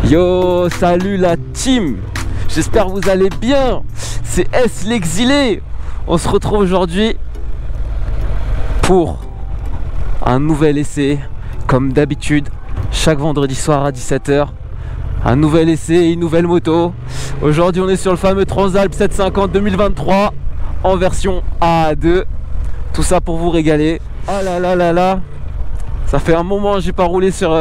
Yo, salut la team. J'espère que vous allez bien. C'est S l'exilé. On se retrouve aujourd'hui pour un nouvel essai. Comme d'habitude, chaque vendredi soir à 17 h. Un nouvel essai et une nouvelle moto. Aujourd'hui on est sur le fameux Transalp 750 2023 en version A2. Tout ça pour vous régaler. Ah là là là là. Ça fait un moment que j'ai pas roulé sur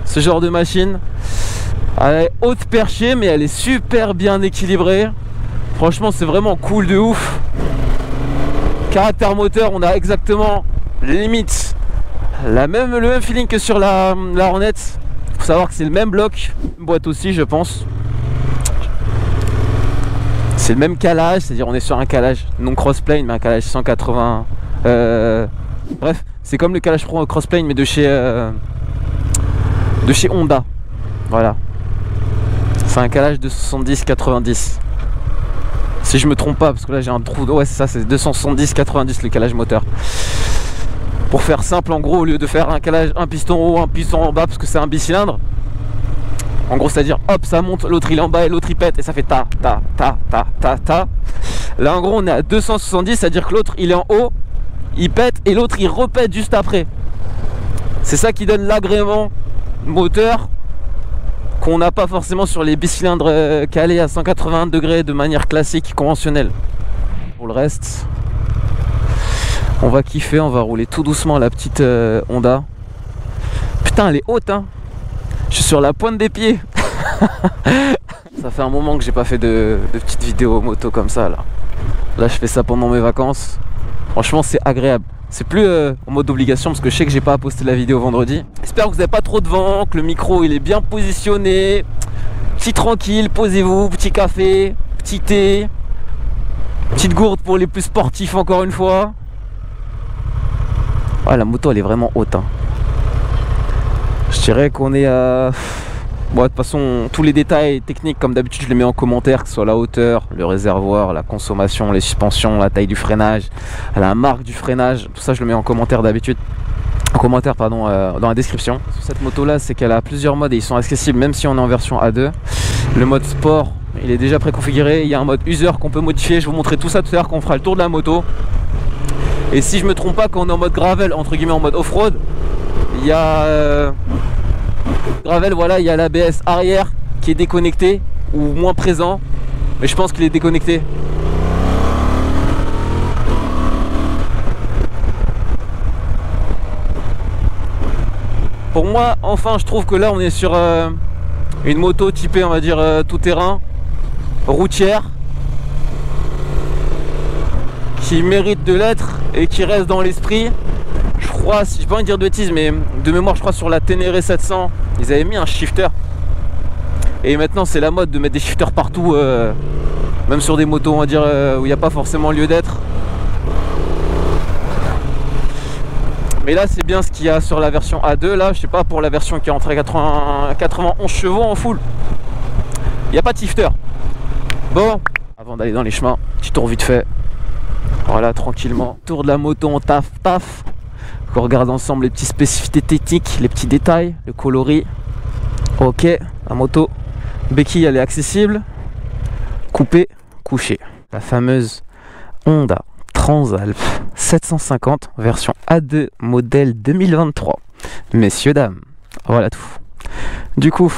ce genre de machine. Elle est haute perchée mais elle est super bien équilibrée. Franchement c'est vraiment cool de ouf. Caractère moteur, on a exactement limite le même feeling que sur la Hornet. Faut savoir que c'est le même bloc, boîte aussi je pense. C'est le même calage, c'est-à-dire on est sur un calage non crossplane mais un calage 180. Bref, c'est comme le calage pro crossplane mais de chez Honda. Voilà. C'est un calage de 70-90. Si je me trompe pas, parce que là j'ai un trou. Ouais, c'est ça, c'est 270-90 le calage moteur. Pour faire simple, en gros, au lieu de faire un calage, un piston haut, un piston en bas, parce que c'est un bicylindre, en gros, c'est-à-dire hop, ça monte, l'autre il est en bas et l'autre il pète, et ça fait ta. Là, en gros, on est à 270, c'est-à-dire que l'autre il est en haut, il pète, et l'autre il repète juste après. C'est ça qui donne l'agrément moteur qu'on n'a pas forcément sur les bicylindres calés à 180 degrés de manière classique, conventionnelle. Pour le reste, on va kiffer, on va rouler tout doucement la petite Honda. Putain, elle est haute, hein. Je suis sur la pointe des pieds. Ça fait un moment que j'ai pas fait de petites vidéos moto comme ça, là. Là, je fais ça pendant mes vacances. Franchement, c'est agréable. C'est plus en mode obligation parce que je sais que j'ai pas à poster la vidéo vendredi. J'espère que vous n'avez pas trop de vent, que le micro il est bien positionné. Petit tranquille, posez-vous, petit café, petit thé, petite gourde pour les plus sportifs encore une fois. Ouais, la moto elle est vraiment haute, hein. Je dirais qu'on est à... Bon, de toute façon, tous les détails techniques, comme d'habitude, je les mets en commentaire, que ce soit la hauteur, le réservoir, la consommation, les suspensions, la taille du freinage, la marque du freinage, tout ça, je le mets en commentaire d'habitude. En commentaire, pardon, dans la description. Sur cette moto-là, c'est qu'elle a plusieurs modes et ils sont accessibles, même si on est en version A2. Le mode sport, il est déjà préconfiguré. Il y a un mode user qu'on peut modifier. Je vais vous montrer tout ça tout à l'heure quand on fera le tour de la moto. Et si je me trompe pas, quand on est en mode gravel, entre guillemets en mode off-road, il y a... gravel, voilà, il y a l'ABS arrière qui est déconnecté ou moins présent, mais je pense qu'il est déconnecté. Pour moi, enfin, je trouve que là, on est sur une moto typée, on va dire, tout-terrain, routière, qui mérite de l'être et qui reste dans l'esprit. Je crois, si je peux pas dire de bêtises, mais de mémoire, je crois sur la Ténéré 700, ils avaient mis un shifter. Et maintenant, c'est la mode de mettre des shifters partout, même sur des motos, on va dire, où il n'y a pas forcément lieu d'être. Mais là, c'est bien ce qu'il y a sur la version A2. Là, je sais pas, pour la version qui est entre 91 chevaux en full, il n'y a pas de shifter. Bon, avant d'aller dans les chemins, petit tour vite fait. Voilà, tranquillement. Tour de la moto en taf. On regarde ensemble les petites spécificités techniques, les petits détails, le coloris. Ok, la moto béquille elle est accessible. Coupé, couché. La fameuse Honda Transalp 750 version A2 modèle 2023. Messieurs, dames, voilà tout. Du coup,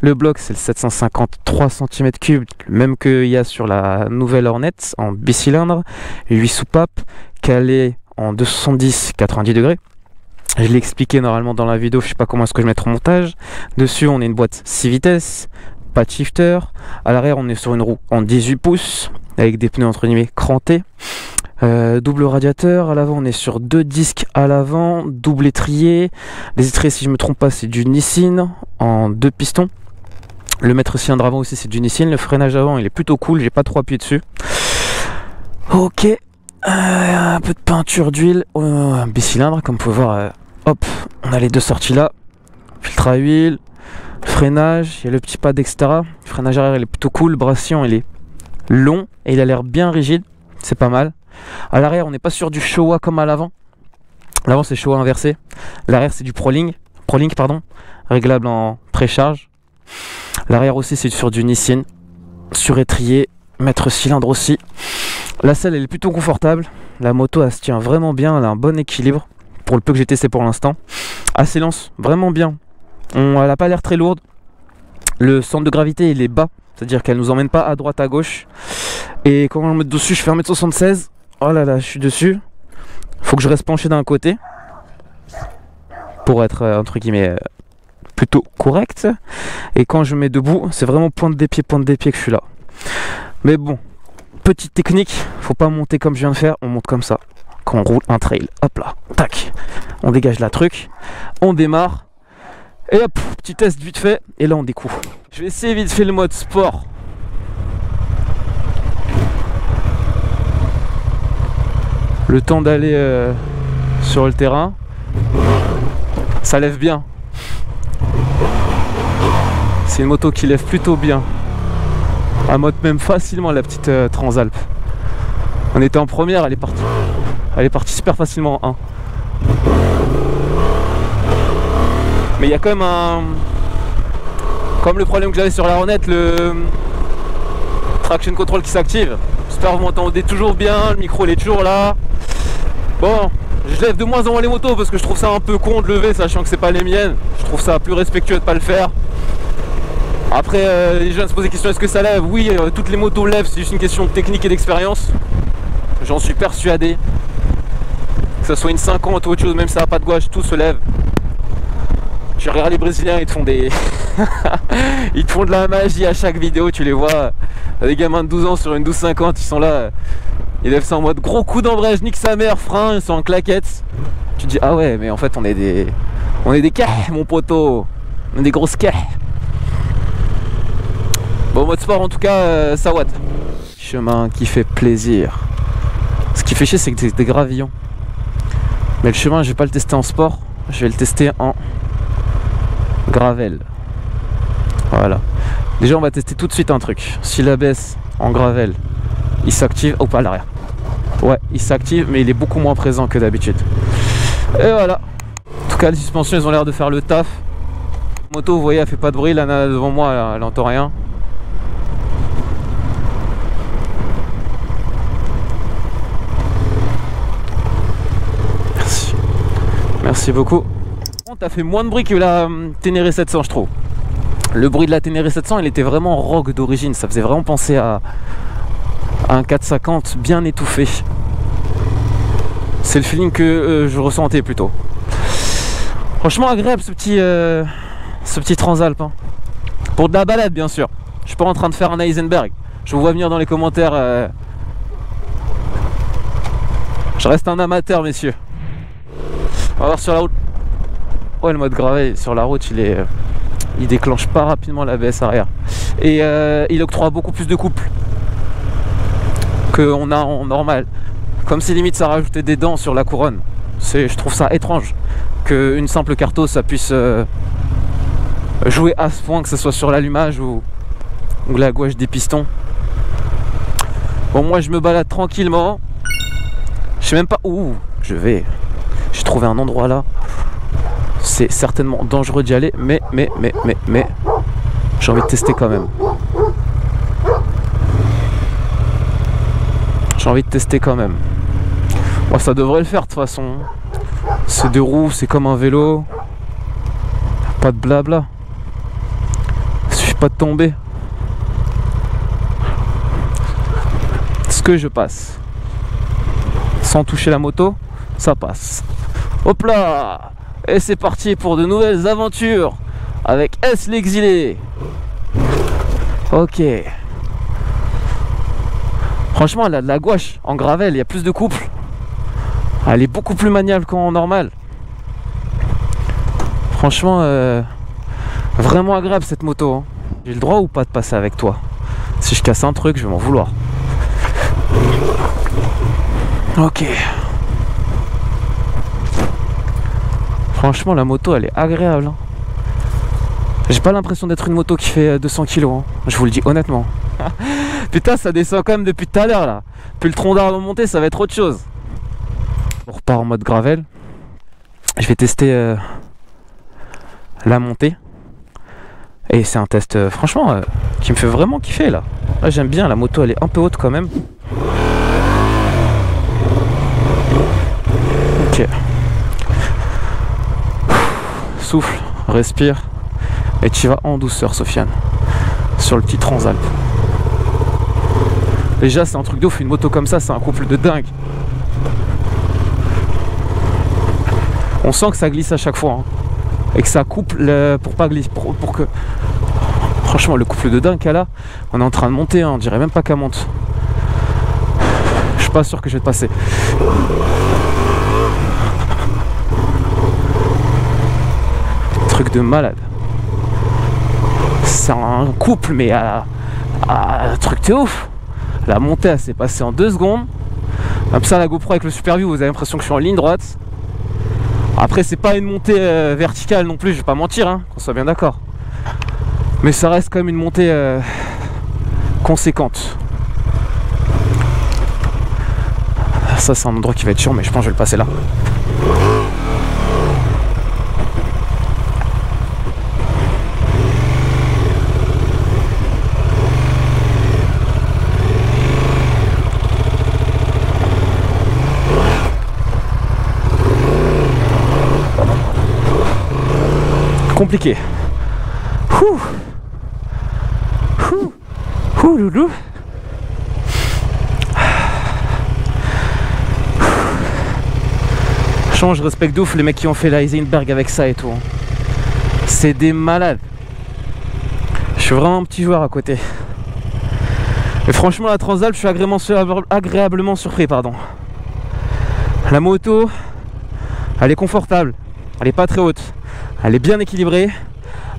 le bloc c'est le 753 cm3, le même qu'il y a sur la nouvelle Hornet en bicylindre, 8 soupapes, calé en 270-90 degrés. Je l'ai expliqué normalement dans la vidéo, je sais pas comment est-ce que je vais mettre en montage. Dessus on a une boîte 6 vitesses, pas de shifter. À l'arrière on est sur une roue en 18 pouces avec des pneus entre guillemets crantés. Double radiateur. À l'avant on est sur 2 disques à l'avant, double étrier. Les étriers si je me trompe pas c'est du Nissin en 2 pistons. Le maître cylindre avant aussi c'est du Nissin. Le freinage avant il est plutôt cool, j'ai pas trop appuyé dessus. Ok. Un peu de peinture d'huile, un bicylindre comme vous pouvez voir, hop, on a les deux sorties là, filtre à huile, freinage, il y a le petit pad etc. Le freinage arrière il est plutôt cool, le brassillon il est long et il a l'air bien rigide, c'est pas mal. À l'arrière on n'est pas sur du Showa comme à l'avant, l'avant c'est Showa inversé, l'arrière c'est du ProLink, réglable en précharge, L'arrière aussi c'est sur du Nissin, surétrié, maître cylindre aussi. La selle elle est plutôt confortable. La moto elle se tient vraiment bien, elle a un bon équilibre. Pour le peu que j'ai testé pour l'instant. Assez lente, vraiment bien. Elle n'a pas l'air très lourde. Le centre de gravité il est bas. C'est-à-dire qu'elle nous emmène pas à droite à gauche. Et quand on me met dessus, je fais 1m76. Oh là là, je suis dessus. Faut que je reste penché d'un côté. Pour être entre guillemets plutôt correct. Et quand je mets debout, c'est vraiment pointe des pieds que je suis là. Mais bon, petite technique, faut pas monter comme je viens de faire, on monte comme ça. Quand on roule un trail, hop là, tac, on dégage la truc, on démarre. Et hop, petit test vite fait, et là on découvre. Je vais essayer vite fait le mode sport. Le temps d'aller sur le terrain. Ça lève bien. C'est une moto qui lève plutôt bien. Elle monte même facilement la petite Transalp. On était en première, elle est partie super facilement en 1. Mais il y a quand même un... Comme le problème que j'avais sur la Renette, le traction control qui s'active. J'espère que vous m'entendez toujours bien, le micro il est toujours là. Bon, je lève de moins en moins les motos parce que je trouve ça un peu con de lever sachant que c'est pas les miennes. Je trouve ça plus respectueux de pas le faire. Après, les gens se posent la question, est-ce que ça lève? Oui, toutes les motos lèvent, c'est juste une question de technique et d'expérience. J'en suis persuadé. Que ce soit une 50 ou autre chose, même si ça n'a pas de gouache, tout se lève. Je regarde les Brésiliens, ils te font des... ils te font de la magie à chaque vidéo, tu les vois. Les gamins de 12 ans sur une 1250, ils sont là. Ils lèvent ça en mode gros coup d'embrayage, nique sa mère, frein, ils sont en claquettes. Tu te dis, ah ouais, mais en fait on est des... On est des cahs, mon poteau. On est des grosses cahs. Bon, mode sport en tout cas, ça watt. Chemin qui fait plaisir. Ce qui fait chier, c'est que c'est des gravillons. Mais le chemin, je vais pas le tester en sport. Je vais le tester en gravel. Voilà. Déjà, on va tester tout de suite un truc. Si l'ABS en gravel, il s'active. Oh, pas à l'arrière. Ouais, il s'active, mais il est beaucoup moins présent que d'habitude. Et voilà. En tout cas, les suspensions, elles ont l'air de faire le taf. La moto, vous voyez, elle fait pas de bruit. La nana devant moi, elle entend rien. Merci beaucoup. T'as fait moins de bruit que la Ténéré 700 je trouve. Le bruit de la Ténéré 700 il était vraiment rock d'origine. Ça faisait vraiment penser à un 450 bien étouffé. C'est le feeling que je ressentais plutôt. Franchement agréable ce petit Transalp hein. Pour de la balade bien sûr. Je suis pas en train de faire un Heisenberg. Je vous vois venir dans les commentaires. Je reste un amateur messieurs. On va voir sur la route. Ouais, le mode gravel sur la route, il déclenche pas rapidement l'ABS arrière. Et il octroie beaucoup plus de couple qu'on a en normal. Comme si limite ça rajoutait des dents sur la couronne. Je trouve ça étrange qu'une simple carto ça puisse jouer à ce point, que ce soit sur l'allumage ou la gouache des pistons. Bon, moi je me balade tranquillement. Je sais même pas où je vais. J'ai trouvé un endroit là. C'est certainement dangereux d'y aller, mais j'ai envie de tester quand même. J'ai envie de tester quand même. Bon, ça devrait le faire de toute façon. C'est deux roues, c'est comme un vélo. Pas de blabla. Il suffit pas de tomber. Est-ce que je passe? Sans toucher la moto, ça passe. Hop là! Et c'est parti pour de nouvelles aventures avec S l'exilé. Ok. Franchement, elle a de la gouache en gravel, il y a plus de couple. Elle est beaucoup plus maniable qu'en normal. Franchement, vraiment agréable cette moto. Hein. J'ai le droit ou pas de passer avec toi? Si je casse un truc, je vais m'en vouloir. Ok. Franchement, la moto, elle est agréable. Hein. J'ai pas l'impression d'être une moto qui fait 200 kg. Hein. Je vous le dis honnêtement. Putain, ça descend quand même depuis tout à l'heure là. Puis le tronc d'arbre monté, ça va être autre chose. On repart en mode gravel. Je vais tester la montée. Et c'est un test franchement qui me fait vraiment kiffer là. Là j'aime bien, la moto elle est un peu haute quand même. Ok. Souffle, respire. Et tu vas en douceur Sofiane. Sur le petit Transalp. Déjà c'est un truc de ouf, une moto comme ça c'est un couple de dingue. On sent que ça glisse à chaque fois hein. Et que ça coupe pour pas glisser, pour que... Franchement le couple de dingue qu'elle a, on est en train de monter hein. On dirait même pas qu'elle monte. Je suis pas sûr que je vais te passer. Truc de malade. C'est un couple mais un truc de ouf. La montée elle s'est passée en 2 secondes. Comme ça la GoPro avec le Super View vous avez l'impression que je suis en ligne droite. Après c'est pas une montée verticale non plus, je vais pas mentir hein, qu'on soit bien d'accord. Mais ça reste quand même une montée conséquente. Ça c'est un endroit qui va être chiant mais je pense que je vais le passer là. Compliqué. Loulou. Je respecte d'ouf les mecs qui ont fait la Heisenberg avec ça et tout. C'est des malades. Je suis vraiment un petit joueur à côté. Et franchement la Transalp, je suis agréablement surpris, pardon. La moto, elle est confortable. Elle est pas très haute. Elle est bien équilibrée.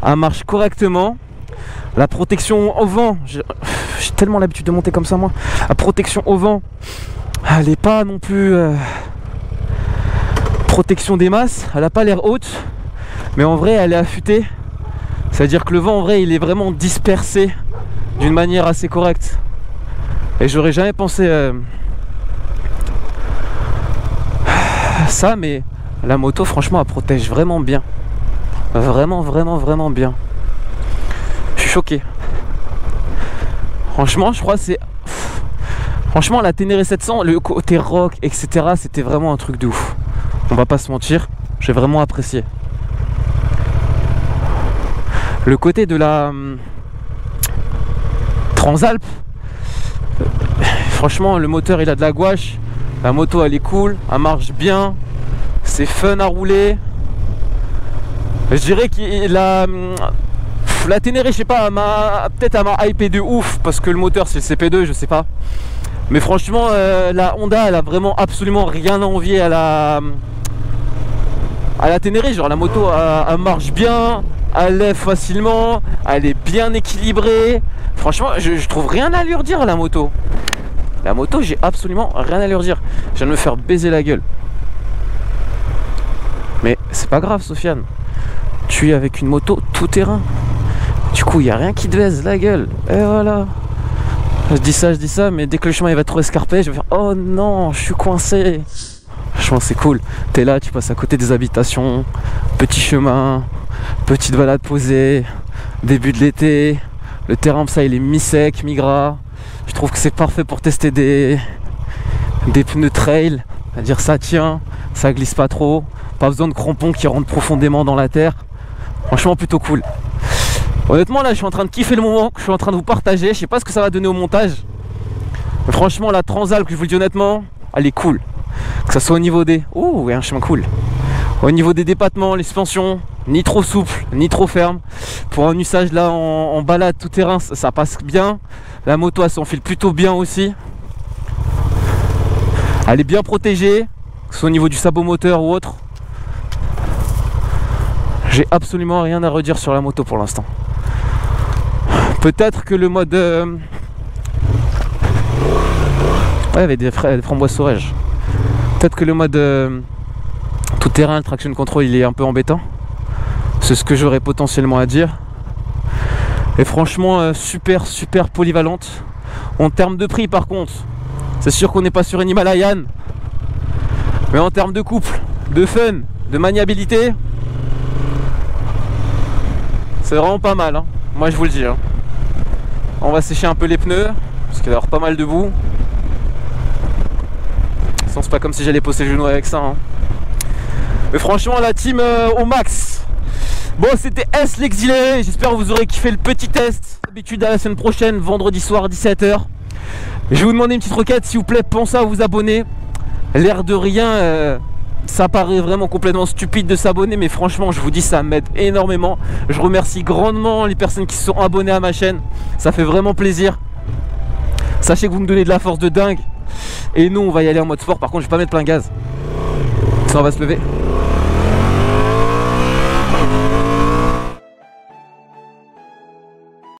Elle marche correctement. La protection au vent, j'ai tellement l'habitude de monter comme ça moi. La protection au vent, elle n'est pas non plus protection des masses. Elle n'a pas l'air haute, mais en vrai elle est affûtée. C'est à dire que le vent en vrai il est vraiment dispersé d'une manière assez correcte. Et j'aurais jamais pensé ça, mais la moto franchement elle protège vraiment bien. Vraiment bien. Je suis choqué. Franchement, je crois que c'est... Franchement, la Ténéré 700, le côté rock, etc., c'était vraiment un truc de ouf. On va pas se mentir, j'ai vraiment apprécié. Le côté de la Transalp, franchement, le moteur il a de la gouache. La moto elle est cool, elle marche bien. C'est fun à rouler. Je dirais que la Ténéré, je sais pas, peut-être elle m'a hypé de ouf parce que le moteur c'est le CP2, je sais pas. Mais franchement, la Honda, elle a vraiment absolument rien à envier à la Ténéré. Genre la moto, elle marche bien, elle lève facilement, elle est bien équilibrée. Franchement, je trouve rien à lui redire à la moto. La moto, j'ai absolument rien à lui redire. Je viens de me faire baiser la gueule. Mais c'est pas grave, Sofiane. Tu es avec une moto tout terrain. Du coup, il n'y a rien qui te baise la gueule. Et voilà. Je dis ça, mais dès que le chemin il va trop escarpé, je vais faire oh non, je suis coincé. Franchement, c'est cool. T'es là, tu passes à côté des habitations, petit chemin, petite balade posée, début de l'été. Le terrain, ça, il est mi-sec, mi-gras. Je trouve que c'est parfait pour tester des pneus trail. C'est-à-dire, ça tient, ça glisse pas trop. Pas besoin de crampons qui rentrent profondément dans la terre. Franchement plutôt cool. Honnêtement là je suis en train de kiffer le moment que je suis en train de vous partager. Je sais pas ce que ça va donner au montage. Mais franchement la Transalp, je vous le dis honnêtement, elle est cool. Que ça soit au niveau des... Oh, il y a un chemin cool. Au niveau des dépattements, les suspensions, ni trop souple, ni trop ferme. Pour un usage là en balade tout terrain, ça passe bien. La moto elle s'enfile plutôt bien aussi. Elle est bien protégée, que ce soit au niveau du sabot moteur ou autre. J'ai absolument rien à redire sur la moto pour l'instant. Peut-être que le mode... Ouais, avec des framboises sauvages. Peut-être que le mode tout terrain, le traction control, il est un peu embêtant. C'est ce que j'aurais potentiellement à dire. Et franchement, super polyvalente. En termes de prix par contre, c'est sûr qu'on n'est pas sur une Himalayan. Mais en termes de couple, de fun, de maniabilité... C'est vraiment pas mal hein. moi je vous le dis. Hein. On va sécher un peu les pneus, parce qu'il va y avoir pas mal de boue. C'est pas comme si j'allais poser le genou avec ça. Hein. Mais franchement, la team au max. Bon, c'était S l'exilé. J'espère que vous aurez kiffé le petit test. D'habitude, à la semaine prochaine, vendredi soir, 17h. Je vais vous demander une petite requête, s'il vous plaît, pensez à vous abonner. L'air de rien, ça paraît vraiment complètement stupide de s'abonner, mais franchement, je vous dis, ça m'aide énormément. Je remercie grandement les personnes qui se sont abonnées à ma chaîne. Ça fait vraiment plaisir. Sachez que vous me donnez de la force de dingue. Et nous, on va y aller en mode sport. Par contre, je vais pas mettre plein gaz. Ça, on va se lever.